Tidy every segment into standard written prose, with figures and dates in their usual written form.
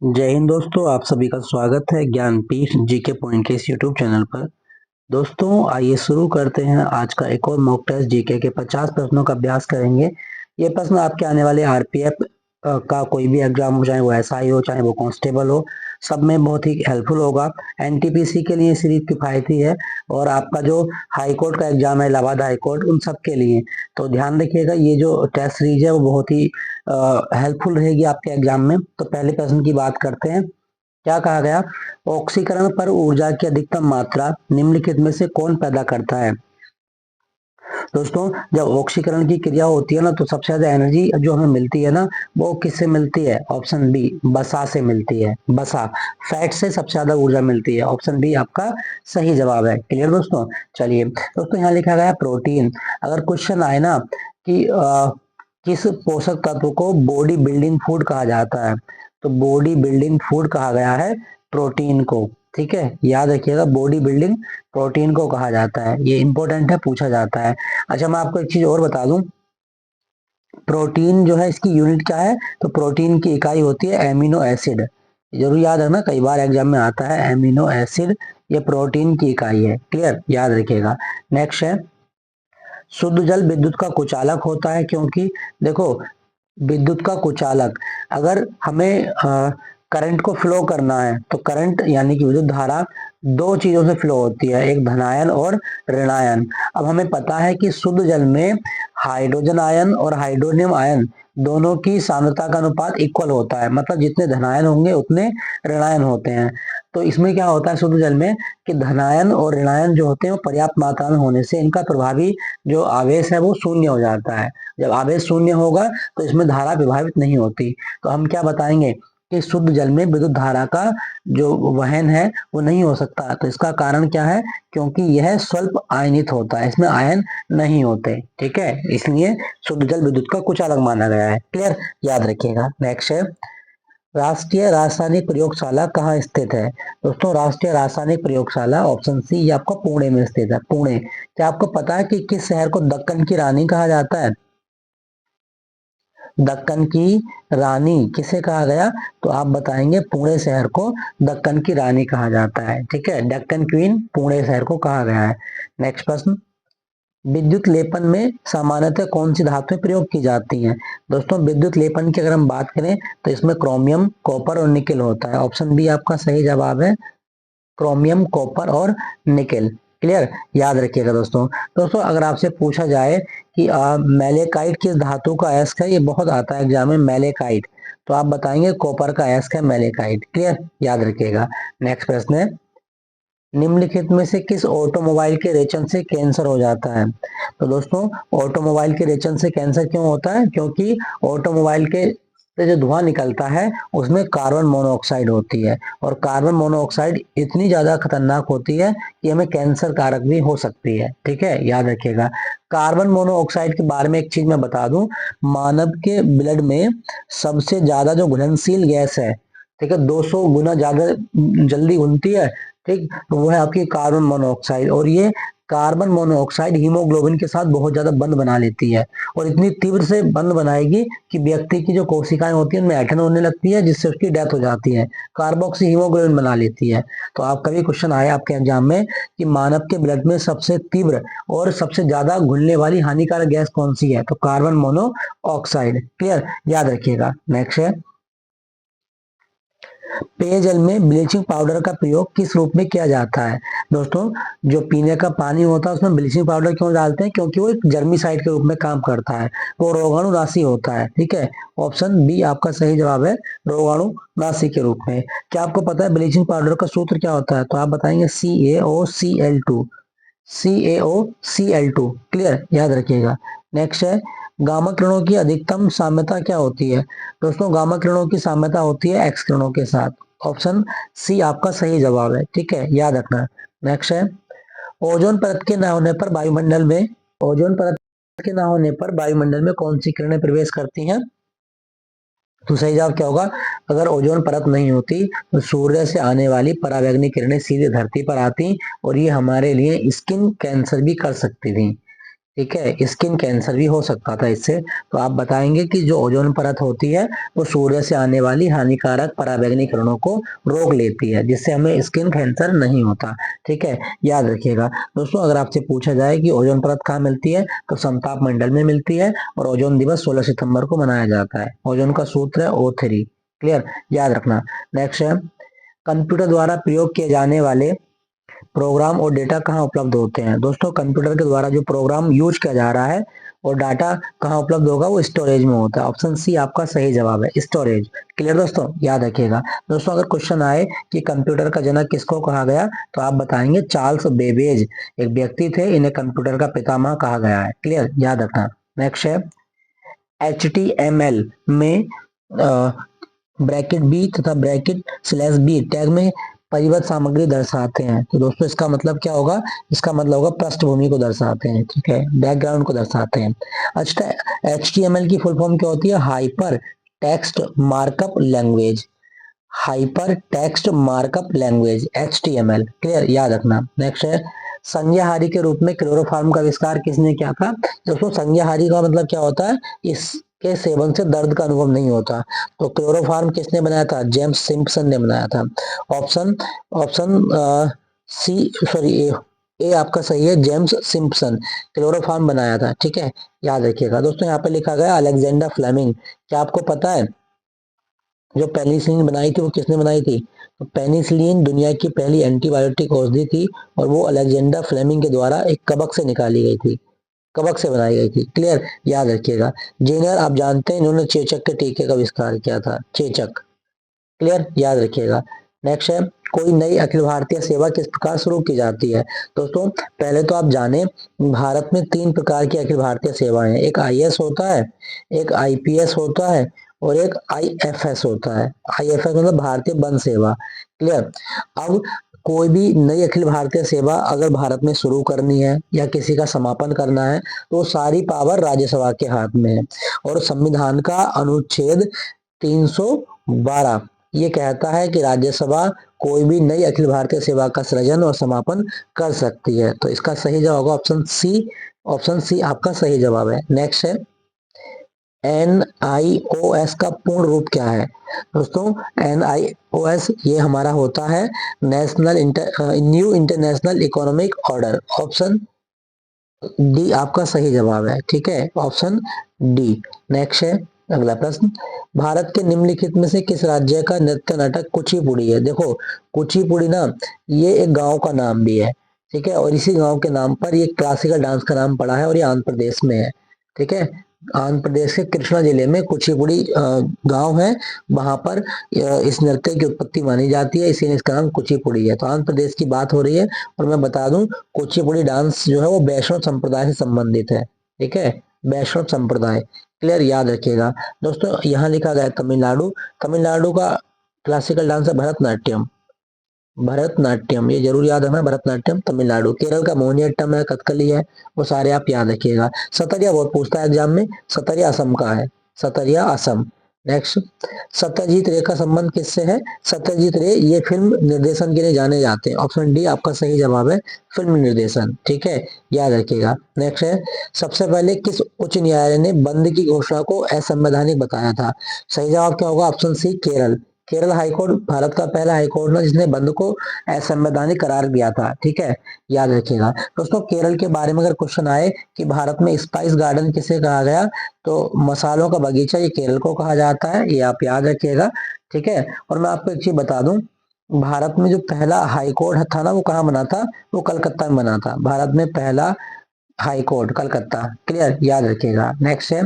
जय हिंद दोस्तों, आप सभी का स्वागत है ज्ञानपीठ जीके पॉइंट के इस यूट्यूब चैनल पर। दोस्तों आइए शुरू करते हैं आज का एक और मॉक टेस्ट। जीके के 50 प्रश्नों का अभ्यास करेंगे। ये प्रश्न आपके आने वाले आरपीएफ का कोई भी एग्जाम हो, चाहे वो एसआई हो चाहे वो कांस्टेबल हो, सब में बहुत ही हेल्पफुल होगा। एनटीपीसी के लिए सीरीज किफायती है और आपका जो हाई कोर्ट का एग्जाम है, इलाहाबाद हाई कोर्ट, उन सब के लिए तो ध्यान रखिएगा। ये जो टेस्ट सीरीज है वो बहुत ही हेल्पफुल रहेगी आपके एग्जाम में। तो पहले प्रश्न की बात करते हैं। क्या कहा गया? ऑक्सीकरण पर ऊर्जा की अधिकतम मात्रा निम्नलिखित में से कौन पैदा करता है? दोस्तों, जब ऑक्सीकरण की क्रिया होती है ना, तो सबसे ज्यादा एनर्जी जो हमें मिलती है ना, वो किससे मिलती है? ऑप्शन बी, बसा से मिलती है। बसा, फैट से सबसे ज्यादा ऊर्जा मिलती है। ऑप्शन बी आपका सही जवाब है। क्लियर दोस्तों? चलिए दोस्तों, यहाँ लिखा गया प्रोटीन। अगर क्वेश्चन आए ना कि किस पोषक तत्व को बॉडी बिल्डिंग फूड कहा जाता है, तो बॉडी बिल्डिंग फूड कहा गया है प्रोटीन को। ठीक है, याद रखिएगा, बॉडी बिल्डिंग प्रोटीन को कहा जाता है। ये इंपॉर्टेंट है, पूछा जाता है। अच्छा, मैं आपको एक चीज और बता दूं। प्रोटीन जो है, इसकी यूनिट क्या है? तो प्रोटीन की इकाई होती है एमिनो एसिड। जरूर याद रखना, कई बार एग्जाम में आता है एमिनो एसिड। ये प्रोटीन की इकाई है। क्लियर, याद रखिएगा। नेक्स्ट है, शुद्ध जल विद्युत का कुचालक होता है क्योंकि देखो, विद्युत का कुचालक, अगर हमें करंट को फ्लो करना है तो करंट यानी कि विद्युत धारा दो चीजों से फ्लो होती है, एक धनायन और ऋणायन। अब हमें पता है कि शुद्ध जल में हाइड्रोजन आयन और हाइड्रोनियम आयन दोनों की सांद्रता का अनुपात इक्वल होता है, मतलब जितने धनायन होंगे उतने ऋणायन होते हैं। तो इसमें क्या होता है शुद्ध जल में कि धनायन और ऋणायन जो होते हैं वो पर्याप्त मात्रा में होने से इनका प्रभावी जो आवेश है वो शून्य हो जाता है। जब आवेश शून्य होगा तो इसमें धारा प्रभावित नहीं होती। तो हम क्या बताएंगे कि शुद्ध जल में विद्युत धारा का जो वहन है वो नहीं हो सकता। तो इसका कारण क्या है? क्योंकि यह स्वल्प आयनित होता है, इसमें आयन नहीं होते। ठीक है, इसलिए शुद्ध जल विद्युत का कुचालक माना गया है। क्लियर, याद रखिएगा। नेक्स्ट है, राष्ट्रीय रासायनिक प्रयोगशाला कहाँ स्थित है? दोस्तों, राष्ट्रीय रासायनिक प्रयोगशाला ऑप्शन सी, ये आपका पुणे में स्थित है। पुणे। क्या आपको पता है कि किस शहर को दक्कन की रानी कहा जाता है? दक्कन की रानी किसे कहा गया? तो आप बताएंगे पुणे शहर को दक्कन की रानी कहा जाता है। ठीक है, दक्कन क्वीन पुणे शहर को कहा गया है। नेक्स्ट प्रश्न, विद्युत लेपन में सामान्यतः कौन सी धातुएं प्रयोग की जाती हैं? दोस्तों, विद्युत लेपन की अगर हम बात करें तो इसमें क्रोमियम, कॉपर और निकेल होता है। ऑप्शन बी आपका सही जवाब है, क्रोमियम, कॉपर और निकेल। क्लियर, याद रखिएगा दोस्तों। दोस्तों, अगर आपसे पूछा जाए कि मैलेकाइट किस धातु का अयस्क है, ये बहुत आता है एग्जाम में, मैलेकाइट, तो आप बताएंगे कॉपर का अयस्क है मैलेकाइट। क्लियर, याद रखिएगा। नेक्स्ट प्रश्न है, निम्नलिखित में से किस ऑटोमोबाइल के रेचन से कैंसर हो जाता है? तो दोस्तों, ऑटोमोबाइल के रेचन से कैंसर क्यों होता है? क्योंकि ऑटोमोबाइल के से जो धुआं निकलता है उसमें कार्बन मोनोऑक्साइड होती है, और कार्बन मोनोऑक्साइड इतनी ज्यादा खतरनाक होती है कि हमें कैंसर कारक भी हो सकती है। ठीक है, याद रखिएगा। कार्बन मोनोऑक्साइड के बारे में एक चीज मैं बता दूं, मानव के ब्लड में सबसे ज्यादा जो घुलनशील गैस है, ठीक है, 200 गुना ज्यादा जल्दी घुलती है, ठीक, तो वो है आपकी कार्बन मोनोऑक्साइड। और ये कार्बन मोनोऑक्साइड हीमोग्लोबिन के साथ बहुत ज्यादा बंध बना लेती है, और इतनी तीव्र से बंध बनाएगी कि व्यक्ति की जो कोशिकाएं होती है उनमें ऐठन होने लगती है, जिससे उसकी डेथ हो जाती है। कार्बोक्सी हीमोग्लोबिन बना लेती है। तो आप कभी क्वेश्चन आए आपके एग्जाम में कि मानव के ब्लड में सबसे तीव्र और सबसे ज्यादा घुलने वाली हानिकारक गैस कौन सी है, तो कार्बन मोनोऑक्साइड। क्लियर, याद रखिएगा। नेक्स्ट है, पेयजल में ब्लीचिंग पाउडर का प्रयोग किस रूप में किया जाता है? दोस्तों, जो पीने का पानी होता है उसमें ब्लीचिंग पाउडर क्यों डालते हैं? क्योंकि वो एक जर्मिसाइड के रूप में काम करता है, वो रोगाणुनाशी होता है। ठीक है, ऑप्शन बी आपका सही जवाब है, रोगाणुनाशी के रूप में। क्या आपको पता है ब्लीचिंग पाउडर का सूत्र क्या होता है? तो आप बताएंगे CaOCl2। CaOCl2। क्लियर, याद रखिएगा। नेक्स्ट है, गामा किरणों की अधिकतम साम्यता क्या होती है? दोस्तों, गामा किरणों की साम्यता होती है एक्स किरणों के साथ। ऑप्शन सी आपका सही जवाब है। ठीक है, याद रखना। नेक्स्ट है, ओजोन परत के न होने पर वायुमंडल में, ओजोन परत के न होने पर वायुमंडल में कौन सी किरणें प्रवेश करती हैं? तो सही जवाब क्या होगा? अगर ओजोन परत नहीं होती तो सूर्य से आने वाली परावैंगनी किरणें सीधे धरती पर आती और ये हमारे लिए स्किन कैंसर भी कर सकती थी। ठीक है, स्किन कैंसर भी हो सकता था इससे। तो आप बताएंगे कि जो ओजोन परत होती है वो सूर्य से आने वाली हानिकारक पराबैंगनी किरणों को रोक लेती है, जिससे हमें स्किन कैंसर नहीं होता। ठीक है, याद रखिएगा। दोस्तों, अगर आपसे पूछा जाए कि ओजोन परत कहाँ मिलती है, तो समताप मंडल में मिलती है, और ओजोन दिवस 16 सितंबर को मनाया जाता है। ओजोन का सूत्र है O3। क्लियर, याद रखना। नेक्स्ट है, कंप्यूटर द्वारा प्रयोग किए जाने वाले प्रोग्राम और डेटा कहाँ उपलब्ध होते हैं। दोस्तों, कंप्यूटर के द्वारा जो प्रोग्राम यूज किया जा रहा है और डाटा कहाँ उपलब्ध होगा, वो स्टोरेज में होता है। ऑप्शन सी आपका सही जवाब है, स्टोरेज। क्लियर दोस्तों, याद रखिएगा। दोस्तों, अगर क्वेश्चन आए कि कंप्यूटर का जनक किसको कहा गया, तो आप बताएंगे चार्ल्स बेबेज एक व्यक्ति थे, इन्हें कंप्यूटर का पितामह कहा गया है। क्लियर, याद रखना। नेक्स्ट है, HTML में ब्रैकेट बी तथा ब्रैकेट स्लैश बी टैग में परिवर्त सामग्री दर्शाते हैं। तो दोस्तों, इसका मतलब क्या होगा, इसका मतलब होगा पृष्ठभूमि को दर्शाते हैं। ठीक है, बैकग्राउंड को दर्शाते हैं। अच्छा, HTML की फुल फॉर्म क्या होती है, hyper text markup language. Hyper text markup language, HTML। Clear, याद रखना। नेक्स्ट है, संज्ञाहारी के रूप में क्लोरोफॉर्म का आविष्कार किसने किया था। दोस्तों, संज्ञाहारी का मतलब क्या होता है, इसके सेवन से दर्द का अनुभव नहीं होता। तो क्लोरोफॉर्म किसने बनाया था, जेम्स सिम्पसन ने बनाया था। ऑप्शन ऑप्शन सी, सॉरी, ए आपका सही है, जेम्स सिम्पसन क्लोरोफॉर्म बनाया था। ठीक है, याद रखिएगा। दोस्तों, यहाँ पे लिखा गया अलेक्जेंडर फ्लेमिंग। क्या आपको पता है जो पेनिसिलिन बनाई थी वो किसने बनाई थी। तो पेनिसिलिन दुनिया की पहली एंटीबायोटिक औषधि थी, और वो अलेक्जेंडर फ्लेमिंग के द्वारा एक कवक से निकाली गई थी, कवक से बनाई गई थी। क्लियर, याद रखिएगा। जेनर आप जानते हैं, इन्होंने चेचक के टीके का आविष्कार किया था, चेचक। क्लियर, याद रखिएगा। नेक्स्ट है, कोई नई अखिल भारतीय सेवा किस प्रकार शुरू की जाती है। दोस्तों, पहले तो आप जाने, भारत में 3 प्रकार की अखिल भारतीय सेवाएं हैं। एक IAS होता है, एक IPS होता है, और एक IFS होता है। IFS मतलब भारतीय वन सेवा। क्लियर। अब कोई भी नई अखिल भारतीय सेवा अगर भारत में शुरू करनी है या किसी का समापन करना है, तो सारी पावर राज्यसभा के हाथ में है। और संविधान का अनुच्छेद 312 ये कहता है कि राज्यसभा कोई भी नई अखिल भारतीय सेवा का सृजन और समापन कर सकती है। तो इसका सही जवाब होगा ऑप्शन सी। ऑप्शन सी आपका सही जवाब है। नेक्स्ट है, NIOS का पूर्ण रूप क्या है। दोस्तों, NIOS ये हमारा होता है new international economic order. Option D आपका सही जवाब है। ठीक है, ऑप्शन डी। नेक्स्ट है, अगला प्रश्न, भारत के निम्नलिखित में से किस राज्य का नृत्य नाटक कुचिपुड़ी है। देखो, कुचिपुड़ी ना, ये एक गांव का नाम भी है। ठीक है, और इसी गांव के नाम पर ये क्लासिकल डांस का नाम पड़ा है, और ये आंध्र प्रदेश में है। ठीक है, आंध्र प्रदेश के कृष्णा जिले में कुचिपुड़ी गांव है, वहां पर इस नृत्य की उत्पत्ति मानी जाती है, इसीलिए इसका नाम कुचिपुड़ी है। तो आंध्र प्रदेश की बात हो रही है, और मैं बता दूं, कुचिपुड़ी डांस जो है वो वैष्णव संप्रदाय से संबंधित है। ठीक है, वैष्णव संप्रदाय। क्लियर, याद रखिएगा। दोस्तों, यहाँ लिखा गया है तमिलनाडु। तमिलनाडु का क्लासिकल डांस है भरतनाट्यम। भरतनाट्यम ये जरूर याद रखना, भरतनाट्यम तमिलनाडु। केरल का मोहिनीअट्टम है, कथकली है, वो सारे आप याद रखिएगा। सतरिया बहुत पूछता है एग्जाम में, सतरिया असम का है, सतरिया असम। नेक्स्ट, सत्यजीत रे का संबंध किससे है। सत्यजीत रे ये फिल्म निर्देशन के लिए जाने जाते हैं। ऑप्शन डी आपका सही जवाब है, फिल्म निर्देशन। ठीक है, याद रखिएगा। नेक्स्ट है, सबसे पहले किस उच्च न्यायालय ने बंद की घोषणा को असंवैधानिक बताया था। सही जवाब क्या होगा, option C Kerala. Kerala high court Bharat का पहला हाईकोर्ट ना जिसने बंद को असंवैधानिक करार दिया था। ठीक है, याद रखिएगा। दोस्तों, केरल के बारे में अगर क्वेश्चन आए कि भारत में स्पाइस गार्डन किसे कहा गया, तो मसालों का बगीचा ये केरल को कहा जाता है, ये आप याद रखिएगा। ठीक है, और मैं आपको एक चीज बता दूं, भारत में जो पहला हाई कोर्ट था ना, वो कहाँ बना था, वो कलकत्ता में बना था। भारत में पहला हाई कोर्ट कलकत्ता। क्लियर, याद रखिएगा। नेक्स्ट है,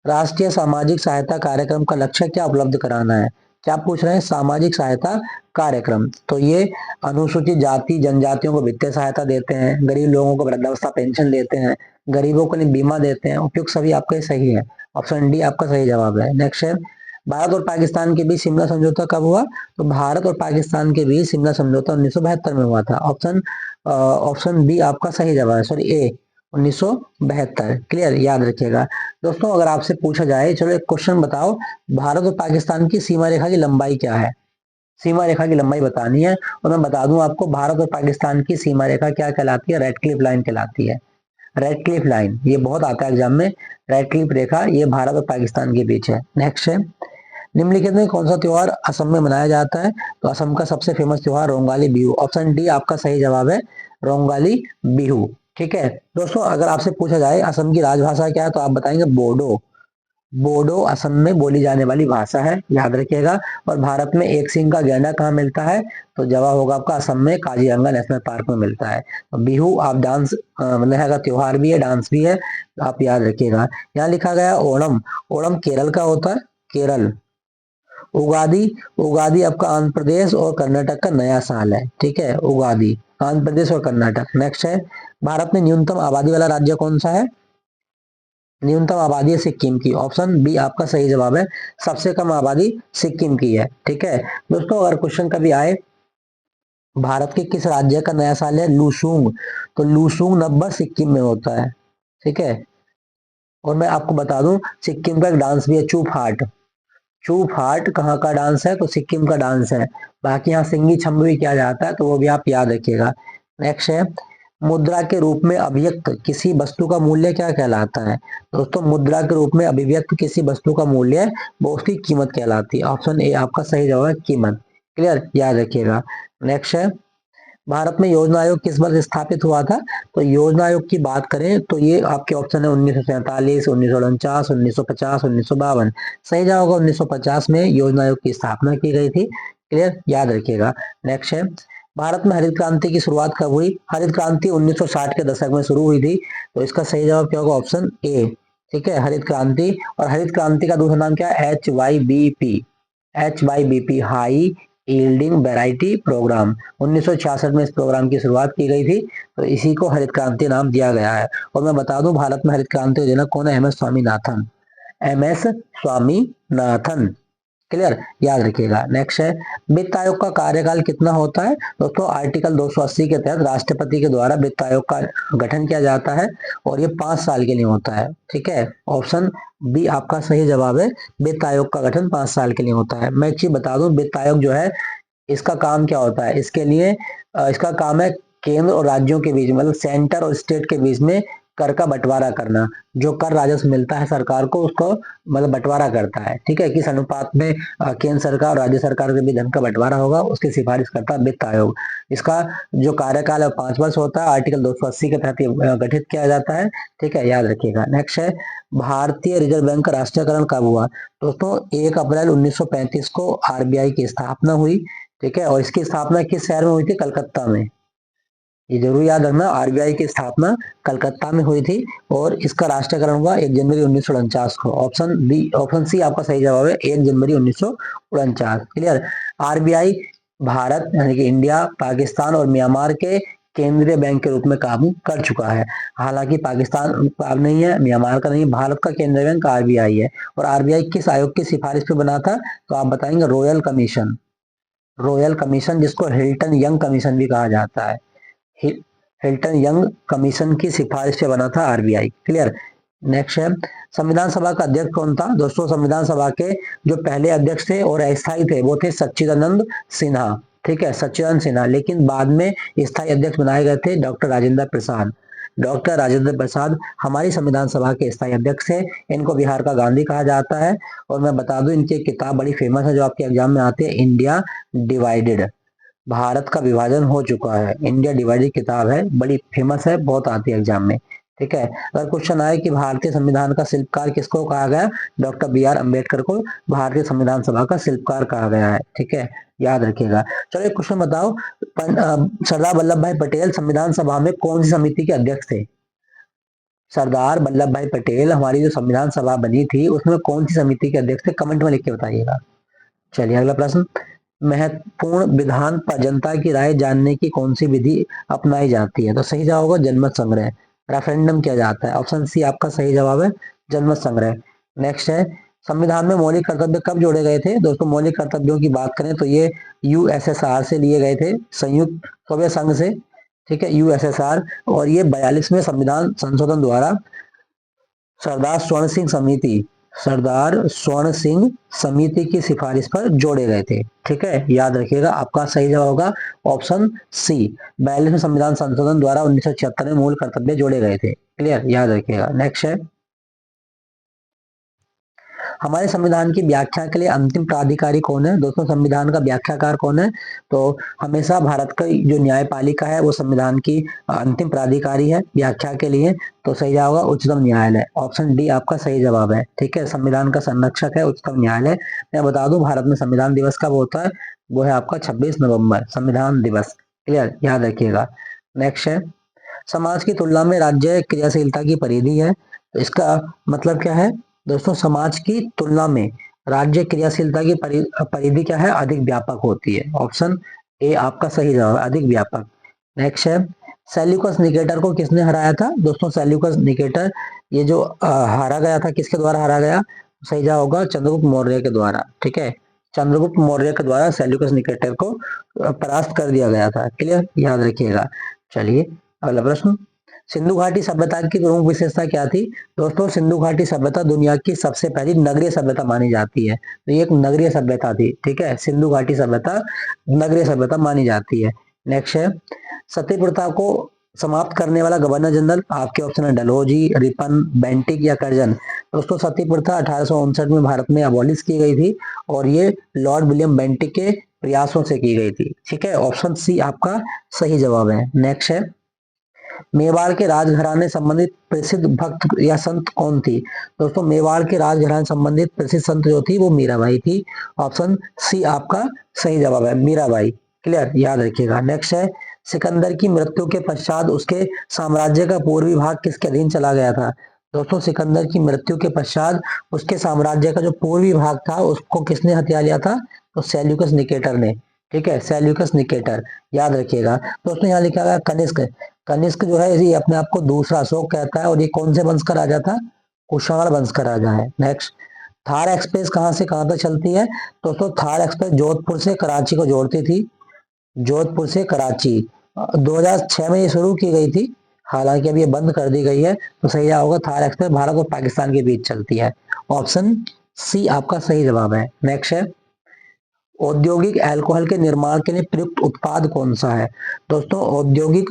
राष्ट्रीय सामाजिक सहायता कार्यक्रम का लक्ष्य क्या उपलब्ध कराना है। क्या पूछ रहे हैं, सामाजिक सहायता कार्यक्रम। तो ये अनुसूचित जाति जनजातियों को वित्तीय सहायता देते हैं, गरीब लोगों को वृद्धावस्था पेंशन देते हैं, गरीबों के लिए बीमा देते हैं। उपयुक्त सभी आपके सही है, ऑप्शन डी आपका सही जवाब है। नेक्स्ट है, भारत और पाकिस्तान के बीच शिमला समझौता कब हुआ। तो भारत और पाकिस्तान के बीच शिमला समझौता 1972 में हुआ था। ऑप्शन ऑप्शन बी आपका सही जवाब है, सॉरी ए, 1972। क्लियर, याद रखिएगा। दोस्तों, अगर आपसे पूछा जाए, चलो एक क्वेश्चन बताओ, भारत और पाकिस्तान की सीमा रेखा की लंबाई क्या है। सीमा रेखा की लंबाई बतानी है, और मैं बता दूं आपको, भारत और पाकिस्तान की सीमा रेखा क्या कहलाती है, रेड क्लिफ लाइन कहलाती है। रेड क्लिफ लाइन, ये बहुत आता है एग्जाम में। रेड क्लिफ रेखा ये भारत और पाकिस्तान के बीच है। नेक्स्ट है, निम्नलिखित में कौन सा त्योहार असम में मनाया जाता है? तो असम का सबसे फेमस त्योहार रोंगाली बिहू, ऑप्शन डी आपका सही जवाब है, रोंगाली बिहू। ठीक है दोस्तों, अगर आपसे पूछा जाए असम की राजभाषा क्या है तो आप बताएंगे बोडो। बोडो असम में बोली जाने वाली भाषा है, याद रखिएगा। और भारत में एक सींग का गैंडा कहाँ मिलता है? तो जवाब होगा आपका असम में काजीरंगा नेशनल पार्क में मिलता है। तो बिहू आप डांस मतलब का त्योहार भी है, डांस भी है, तो आप याद रखिएगा। यहाँ लिखा गया ओणम, ओणम केरल का होता है, केरल। उगादी, उगादी आपका आंध्र प्रदेश और कर्नाटक का नया साल है। ठीक है, उगादी आंध्र प्रदेश और कर्नाटक। नेक्स्ट है, भारत में न्यूनतम आबादी वाला राज्य कौन सा है? न्यूनतम आबादी है सिक्किम की, ऑप्शन बी आपका सही जवाब है, सबसे कम आबादी सिक्किम की है। ठीक है दोस्तों, अगर क्वेश्चन कभी आए भारत के किस राज्य का नया साल है लूसूंग, तो लूसूंग नंबर सिक्किम में होता है। ठीक है, और मैं आपको बता दूं सिक्किम का एक डांस भी है चूप हाट। चूप हाट कहाँ का डांस है? तो सिक्किम का डांस है। बाकी यहाँ सिंगी छम्ब भी किया जाता है, तो वो भी आप याद रखिएगा। नेक्स्ट है, मुद्रा के रूप में अभिव्यक्त किसी वस्तु का मूल्य क्या कहलाता है? दोस्तों मुद्रा के रूप में अभिव्यक्त किसी वस्तु का मूल्य वो उसकी कीमत कहलाती है। ऑप्शन ए आपका सही जवाब है, कीमत। क्लियर, याद रखिएगा। नेक्स्ट है, भारत में योजना आयोग किस वर्ष स्थापित हुआ था? तो योजना आयोग की बात करें तो ये आपके ऑप्शन है 1947, 1949, 1950, 1952। सही जवाब होगा 1950 में योजना आयोग की स्थापना की गई थी। क्लियर, याद रखिएगा। नेक्स्ट है, भारत में हरित क्रांति की शुरुआत कब हुई? हरित क्रांति 1960 के दशक में शुरू हुई थी, तो इसका सही जवाब क्या होगा? Option A. ठीक है, हरित क्रांति। और हरित क्रांति का दूसरा नाम क्या है? HYBP, HYBP high yielding variety programme. 1966 में इस प्रोग्राम की शुरुआत की गई थी, तो इसी को हरित क्रांति नाम दिया गया है। और मैं बता दूं भारत में हरित क्रांति के जनक कौन है? MS Swaminathan, MS Swaminathan. Clear, याद रखिएगा। नेक्स्ट है, वित्त आयोग का कार्यकाल कितना होता है? दोस्तों आर्टिकल 280 के तहत राष्ट्रपति के द्वारा वित्त आयोग का गठन किया जाता है और ये 5 साल के लिए होता है। ठीक है, ऑप्शन बी आपका सही जवाब है, वित्त आयोग का गठन 5 साल के लिए होता है। मैं एक चीज बता दूं, वित्त आयोग जो है इसका काम क्या होता है? इसके लिए इसका काम है केंद्र और राज्यों के बीच मतलब सेंटर और स्टेट के बीच में कर का बंटवारा करना। जो कर राजस्व मिलता है सरकार को उसको मतलब बंटवारा करता है। ठीक है, किस अनुपात में केंद्र सरकार और राज्य सरकार के बीच धन का बंटवारा होगा उसकी सिफारिश करता है वित्त आयोग। इसका जो कार्यकाल है 5 वर्ष होता है, आर्टिकल 280 के तहत गठित किया जाता है। ठीक है, याद रखिएगा। नेक्स्ट है, भारतीय रिजर्व बैंक का राष्ट्रीयकरण कब हुआ? दोस्तों 1 अप्रैल 1935 को RBI की स्थापना हुई। ठीक है, और इसकी स्थापना किस शहर में हुई थी? कलकत्ता में। ये जरूर याद रखना, RBI की स्थापना कलकत्ता में हुई थी और इसका राष्ट्रीयकरण हुआ 1 जनवरी 1949 को। ऑप्शन बी, ऑप्शन सी आपका सही जवाब है, 1 जनवरी 1949। क्लियर, RBI भारत यानी कि इंडिया, पाकिस्तान और म्यांमार के केंद्रीय बैंक के रूप में काम कर चुका है। हालांकि पाकिस्तान का नहीं है, म्यांमार का नहीं, भारत का केंद्रीय बैंक RBI है। और RBI किस आयोग की सिफारिश पे बना था? तो आप बताएंगे रॉयल कमीशन, रॉयल कमीशन जिसको हिल्टन यंग कमीशन भी कहा जाता है। हिल्टन यंग कमीशन की सिफारिश से बना था RBI। क्लियर। नेक्स्ट है, संविधान सभा का अध्यक्ष कौन था? दोस्तों संविधान सभा के जो पहले अध्यक्ष थे और अस्थायी थे वो थे सच्चिदानंद सिन्हा। ठीक है, सच्चिदानंद सिन्हा, लेकिन बाद में स्थायी अध्यक्ष बनाए गए थे डॉक्टर राजेंद्र प्रसाद। डॉक्टर राजेंद्र प्रसाद हमारी संविधान सभा के स्थायी अध्यक्ष है। इनको बिहार का गांधी कहा जाता है। और मैं बता दूं इनकी एक किताब बड़ी फेमस है जो आपके एग्जाम में आती है, इंडिया डिवाइडेड, भारत का विभाजन हो चुका है। इंडिया डिवाइडेड किताब है, बड़ी फेमस है, बहुत आती है एग्जाम में। ठीक है, अगर क्वेश्चन आए कि भारतीय संविधान का शिल्पकार किसको कहा गया? डॉक्टर BR अम्बेडकर को भारतीय संविधान सभा का शिल्पकार कहा गया है। ठीक है, याद रखिएगा। चलो एक क्वेश्चन बताओ, सरदार वल्लभ भाई पटेल संविधान सभा में कौन सी समिति के अध्यक्ष थे? सरदार वल्लभ भाई पटेल हमारी जो संविधान सभा बनी थी उसमें कौन सी समिति के अध्यक्ष थे? कमेंट में लिख के बताइएगा। चलिए अगला प्रश्न, महत्वपूर्ण विधान पर जनता की राय जानने की कौन सी विधि अपनाई जाती है? तो सही जवाब होगा जनमत संग्रह, रेफरेंडम किया जाता है। ऑप्शन सी आपका सही जवाब है, जनमत संग्रह। नेक्स्ट है, संविधान में मौलिक कर्तव्य कब जोड़े गए थे? दोस्तों मौलिक कर्तव्यों की बात करें तो ये USSR से लिए गए थे, संयुक्त सोवियत संघ से। ठीक है, USSR, और ये 42वें संविधान संशोधन द्वारा सरदार स्वर्ण सिंह समिति सरदार स्वर्ण सिंह समिति की सिफारिश पर जोड़े गए थे। ठीक है, याद रखिएगा आपका सही जवाब होगा ऑप्शन सी। 42वें संविधान संशोधन द्वारा 1976 में मूल कर्तव्य जोड़े गए थे। क्लियर, याद रखिएगा। नेक्स्ट है, हमारे संविधान की व्याख्या के लिए अंतिम प्राधिकारी कौन है? दोस्तों संविधान का व्याख्याकार कौन है? तो हमेशा भारत का जो न्यायपालिका है वो संविधान की अंतिम प्राधिकारी है व्याख्या के लिए। तो सही जवाब होगा उच्चतम न्यायालय। ऑप्शन डी आपका सही जवाब है। ठीक है, संविधान का संरक्षक है उच्चतम न्यायालय। मैं बता दूं भारत में संविधान दिवस कब होता है? वो है आपका 26 नवंबर, संविधान दिवस। क्लियर, याद रखिएगा। नेक्स्ट है, समाज की तुलना में राज्य क्रियाशीलता की परिधि है, तो इसका मतलब क्या है? दोस्तों समाज की तुलना में राज्य क्रियाशीलता की परिधि क्या है? अधिक व्यापक होती है। ऑप्शन ए आपका सही जवाब है, अधिक व्यापक। नेक्स्ट है, सेल्यूकस निकेटर को किसने हराया था? दोस्तों सेल्यूकस निकेटर ये जो हारा गया था, किसके द्वारा हारा गया? सही जवाब होगा चंद्रगुप्त मौर्य के द्वारा। ठीक है, चंद्रगुप्त मौर्य के द्वारा सेल्यूकस निकेटर को परास्त कर दिया गया था। क्लियर, याद रखिएगा। चलिए अगला प्रश्न, सिंधु घाटी सभ्यता की प्रमुख विशेषता क्या थी? दोस्तों सिंधु घाटी सभ्यता दुनिया की सबसे पहली नगरीय सभ्यता मानी जाती है, तो ये एक नगरीय सभ्यता थी। ठीक है, सिंधु घाटी सभ्यता नगरीय सभ्यता मानी जाती है। नेक्स्ट है, सती प्रथा को समाप्त करने वाला गवर्नर जनरल, आपके ऑप्शन है डलहौजी, रिपन, बेंटिक या कर्जन। दोस्तों सती प्रथा 1859 में भारत में अबॉलिश की गई थी और ये लॉर्ड विलियम बेंटिक के प्रयासों से की गई थी। ठीक है, ऑप्शन सी आपका सही जवाब है। नेक्स्ट है, मेवाड़ के राजघराने संबंधित प्रसिद्ध भक्त या संत कौन थी? दोस्तों मेवाड़ के राजघराने संबंधित प्रसिद्ध संत जो थी वो मीराबाई थी। ऑप्शन सी आपका सही जवाब है, मीराबाई। क्लियर, याद रखिएगा। नेक्स्ट है, सिकंदर की मृत्यु के पश्चात उसके साम्राज्य का पूर्वी भाग किसके अधीन चला गया था? दोस्तों सिकंदर की मृत्यु के पश्चात उसके साम्राज्य का जो पूर्वी भाग था उसको किसने हथिया लिया था? तो सेल्यूकस निकेटर ने। ठीक है, सेल्यूकस निकेटर, याद रखिएगा। दोस्तों यहाँ लिखा गया कनिष्क। कनिष्क जो है ये अपने आप को दूसरा अशोक कहता है और ये कौन से वंश का राजा था? कुषाण वंश का राजा है। नेक्स्ट, थार एक्सप्रेस कहां से कहां तक चलती है? दोस्तों थार एक्सप्रेस जोधपुर से कराची को जोड़ती थी, जोधपुर से कराची। 2006 में ये शुरू की गई थी, हालांकि अब ये बंद कर दी गई है। तो सही होगा थार एक्सप्रेस भारत और पाकिस्तान के बीच चलती है। ऑप्शन सी आपका सही जवाब है। नेक्स्ट है, औद्योगिक अल्कोहल के निर्माण के लिए प्रयुक्त उत्पाद कौन सा है? दोस्तों औद्योगिक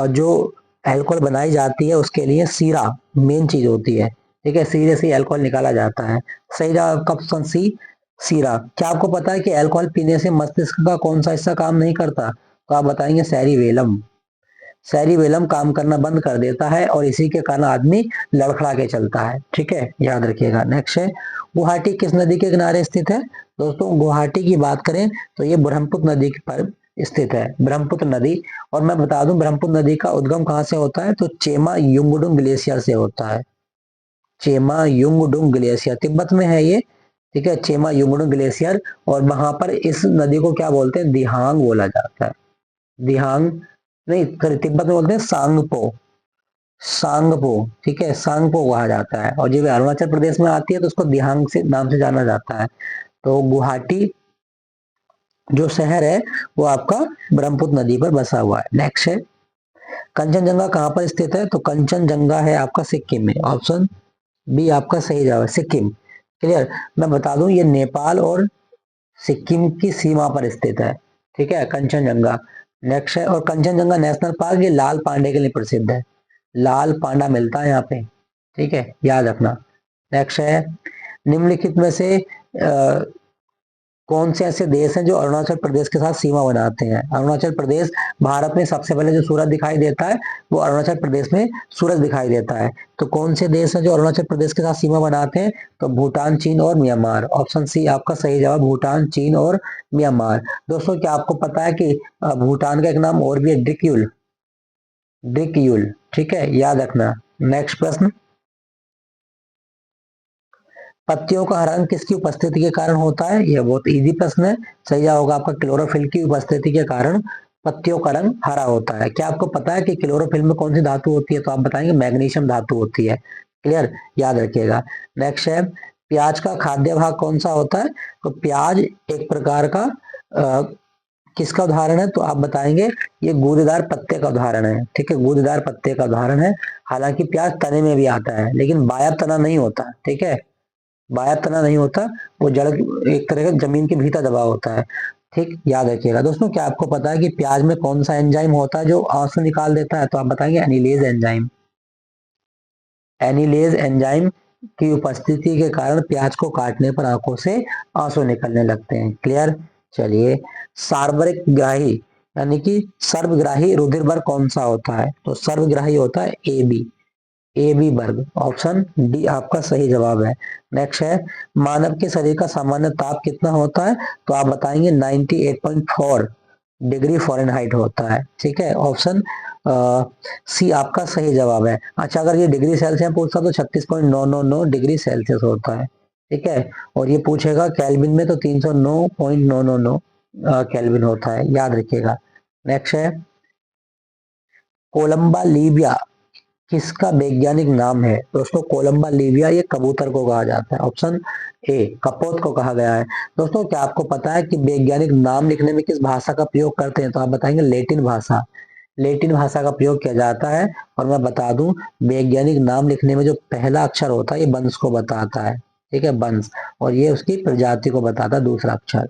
जो अल्कोहल बनाई जाती है उसके लिए सीरा मेन चीज होती है। ठीक है, सीरे से अल्कोहल निकाला जाता है। सही जवाब का ऑप्शन सी, सीरा। क्या आपको पता है कि अल्कोहल पीने से मस्तिष्क का कौन सा हिस्सा काम नहीं करता? तो आप बताएंगे सेरिबेलम। सेरिबेलम काम करना बंद कर देता है और इसी के कारण आदमी लड़खड़ा के चलता है। ठीक है, याद रखिएगा। नेक्स्ट है, गुवाहाटी किस नदी के किनारे स्थित है? दोस्तों गुवाहाटी की बात करें तो ये ब्रह्मपुत्र नदी पर स्थित है, ब्रह्मपुत्र नदी। और मैं बता दूं ब्रह्मपुत्र नदी का उद्गम कहाँ से होता है? तो चेमा युंगडुंग ग्लेशियर से होता है। चेमा युंगडुंग ग्लेशियर तिब्बत में है ये। ठीक है, चेमा युंगडुंग ग्लेशियर। और वहां पर इस नदी को क्या बोलते हैं? दिहांग बोला जाता है। दिहांग नहीं, तिब्बत में बोलते हैं सांगपो, सांगपो। ठीक है, सांगपो कहा जाता है। और जब अरुणाचल प्रदेश में आती है तो उसको दिहांग से नाम से जाना जाता है। तो गुवाहाटी जो शहर है वो आपका ब्रह्मपुत्र नदी पर बसा हुआ है। नेक्स्ट है, कंचनजंगा कहाँ पर स्थित है? तो कंचनजंगा है आपका सिक्किम में। ऑप्शन बी आपका सही जवाब है, सिक्किम। क्लियर, मैं बता दूं ये नेपाल और सिक्किम की सीमा पर स्थित है। ठीक है, कंचनजंगा। नेक्स्ट है, और कंचनजंगा नेशनल पार्क ये लाल पांडे के लिए प्रसिद्ध है, लाल पांडा मिलता है यहाँ पे। ठीक है, याद रखना। नेक्स्ट है, निम्नलिखित में से कौन से ऐसे देश हैं जो अरुणाचल प्रदेश के साथ सीमा बनाते हैं? अरुणाचल प्रदेश, भारत में सबसे पहले जो सूरज दिखाई देता है वो अरुणाचल प्रदेश में सूरज दिखाई देता है। तो कौन से देश हैं जो अरुणाचल प्रदेश के साथ सीमा बनाते हैं? तो भूटान, चीन और म्यांमार। ऑप्शन सी आपका सही जवाब, भूटान, चीन और म्यांमार। दोस्तों क्या आपको पता है कि भूटान का एक नाम और भी है? डिक्यूल, डिक्यूल। ठीक है, याद रखना। नेक्स्ट प्रश्न, पत्तियों का रंग किसकी उपस्थिति के कारण होता है? यह बहुत इजी प्रश्न है। सही जवाब होगा आपका क्लोरोफिल की उपस्थिति के कारण पत्तियों का रंग हरा होता है। क्या आपको पता है कि क्लोरोफिल में कौन सी धातु होती है? तो आप बताएंगे मैग्नीशियम धातु होती है। क्लियर, याद रखिएगा। नेक्स्ट है, प्याज का खाद्य भाग कौन सा होता है? तो प्याज एक प्रकार का किसका उदाहरण है? तो आप बताएंगे ये गूदेदार पत्ते का उदाहरण है। ठीक है, गूदेदार पत्ते का उदाहरण है। हालांकि प्याज तने में भी आता है लेकिन बाया तना नहीं होता। ठीक है, वायु तना नहीं होता, वो जड़ एक तरह का जमीन के भीतर दबा होता है। ठीक, याद रखिएगा दोस्तों। क्या आपको पता है कि प्याज में कौन सा एंजाइम होता है जो आंसू निकाल देता है? तो आप बताएंगे एनिलेज एंजाइम। एनिलेज एंजाइम की उपस्थिति के कारण प्याज को काटने पर आंखों से आंसू निकलने लगते हैं। क्लियर। चलिए, सार्वरिक ग्राही यानी कि सर्वग्राही रुधिर वर्ग कौन सा होता है? तो सर्वग्राही होता है ए बी। ए बी वर्ग, ऑप्शन डी आपका सही जवाब है। नेक्स्ट है, मानव के शरीर का सामान्य ताप कितना होता है? तो आप बताएंगे 98.4 डिग्री फ़ारेनहाइट होता है। ठीक है, ऑप्शन सी आपका सही जवाब है। अच्छा, अगर ये डिग्री सेल्सियस पूछता तो 36.999 डिग्री सेल्सियस होता है। ठीक है, और ये पूछेगा केल्विन में तो 309.999 केल्विन होता है, याद रखिएगा। नेक्स्ट है, कोलंबा लीबिया किसका वैज्ञानिक नाम है? दोस्तों, कोलंबा लीबिया ये कबूतर को कहा जाता है। ऑप्शन ए कपोत को कहा गया है। दोस्तों, क्या आपको पता है कि वैज्ञानिक नाम लिखने में किस भाषा का प्रयोग करते हैं? तो आप बताएंगे लेटिन भाषा। लेटिन भाषा का प्रयोग किया जाता है। और मैं बता दूं, वैज्ञानिक नाम लिखने में जो पहला अक्षर होता है ये वंश को बताता है। ठीक है, वंश, और ये उसकी प्रजाति को बताता है दूसरा अक्षर।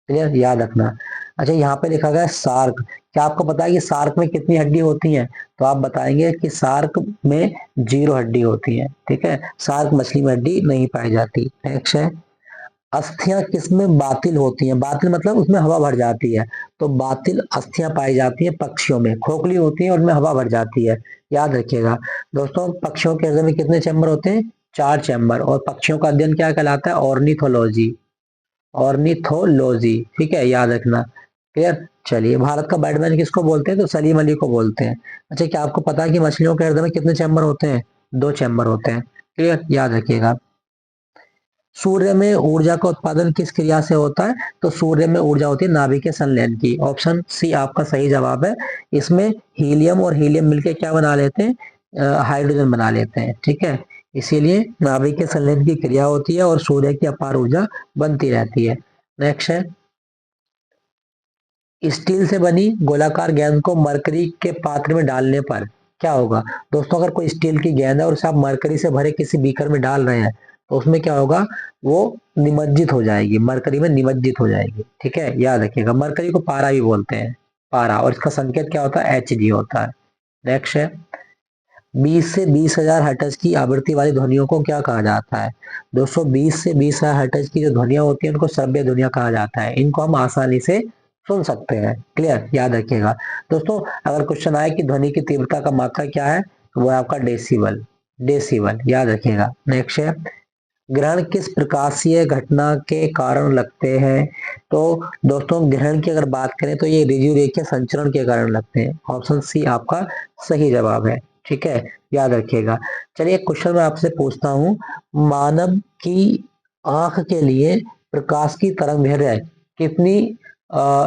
क्लियर, याद रखना। अच्छा, यहाँ पे लिखा गया है सार्क। क्या आपको पता है कि सार्क में कितनी हड्डी होती हैं? तो आप बताएंगे कि सार्क में 0 हड्डी होती है। ठीक है, सार्क मछली में हड्डी नहीं पाई जाती। नेक्स्ट है, अस्थियां किसमें बातिल होती हैं? बातिल मतलब उसमें हवा भर जाती है। तो बातिल अस्थियां पाई जाती है पक्षियों में, खोखली होती है और उनमें हवा भर जाती है। याद रखिएगा दोस्तों, पक्षियों के हृदय में कितने चैम्बर होते हैं? 4 चैम्बर। और पक्षियों का अध्ययन क्या कहलाता है? ऑर्निथोलॉजी। ऑर्निथोलॉजी, ठीक है, याद रखना। क्लियर। चलिए, भारत का बैटमैन किसको बोलते हैं? तो सलीम अली को बोलते हैं। अच्छा, क्या आपको पता है कि मछलियों के हृदय में कितने चैम्बर होते हैं? 2 चैम्बर होते हैं। क्लियर, याद रखिएगा। सूर्य में ऊर्जा का उत्पादन किस क्रिया से होता है? तो सूर्य में ऊर्जा होती है नाभिकीय संलयन की। ऑप्शन सी आपका सही जवाब है। इसमें हीलियम और हीलियम मिलकर क्या बना लेते हैं? हाइड्रोजन बना लेते हैं। ठीक है, इसीलिए नाभिकीय संलयन की क्रिया होती है और सूर्य की अपार ऊर्जा बनती रहती है। नेक्स्ट है, स्टील से बनी गोलाकार गेंद को मरकरी के पात्र में डालने पर क्या होगा? दोस्तों, अगर कोई स्टील की गेंद है और उसे आप मरकरी से भरे किसी बीकर में डाल रहे हैं तो उसमें क्या होगा? वो निमज्जित हो जाएगी, मरकरी में निमज्जित हो जाएगी। ठीक है, याद रखिएगा। मरकरी को पारा भी बोलते हैं, पारा, और इसका संकेत क्या होता है? Hg होता है। नेक्स्ट है, 20 से 20,000 हर्ट्ज की आवृत्ति वाली ध्वनियों को क्या कहा जाता है? दोस्तों, 20 से 20,000 हर्ट्ज की जो ध्वनियां होती है उनको श्रव्य ध्वनियां कहा जाता है। इनको हम आसानी से सुन सकते हैं। क्लियर, याद रखिएगा दोस्तों। अगर क्वेश्चन आए कि ध्वनि की तीव्रता का मात्रा क्या है, तो वो है आपका डेसिबल। डेसिबल, याद रखिएगा। नेक्स्ट है, ग्रहण किस प्रकाशीय घटना के कारण लगते हैं? तो दोस्तों, ग्रहण की अगर बात करें तो ये ऋजु रेखीय संचरण के कारण लगते हैं। ऑप्शन सी आपका सही जवाब है। ठीक है, याद रखिएगा। चलिए, एक क्वेश्चन मैं आपसे पूछता हूँ। मानव की आंख के लिए प्रकाश की तरंग दैर्घ्य कितनी आ,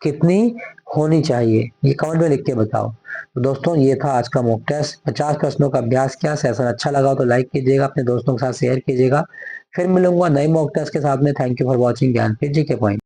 कितनी होनी चाहिए? ये कमेंट में लिख के बताओ। तो दोस्तों, ये था आज का मॉक टेस्ट। 50 प्रश्नों का अभ्यास किया। सेशन अच्छा लगा तो लाइक कीजिएगा, अपने दोस्तों के साथ शेयर कीजिएगा। फिर मिलूंगा नए मॉक टेस्ट के साथ में। Thank you for watching Gyanpeeth ji के पॉइंट।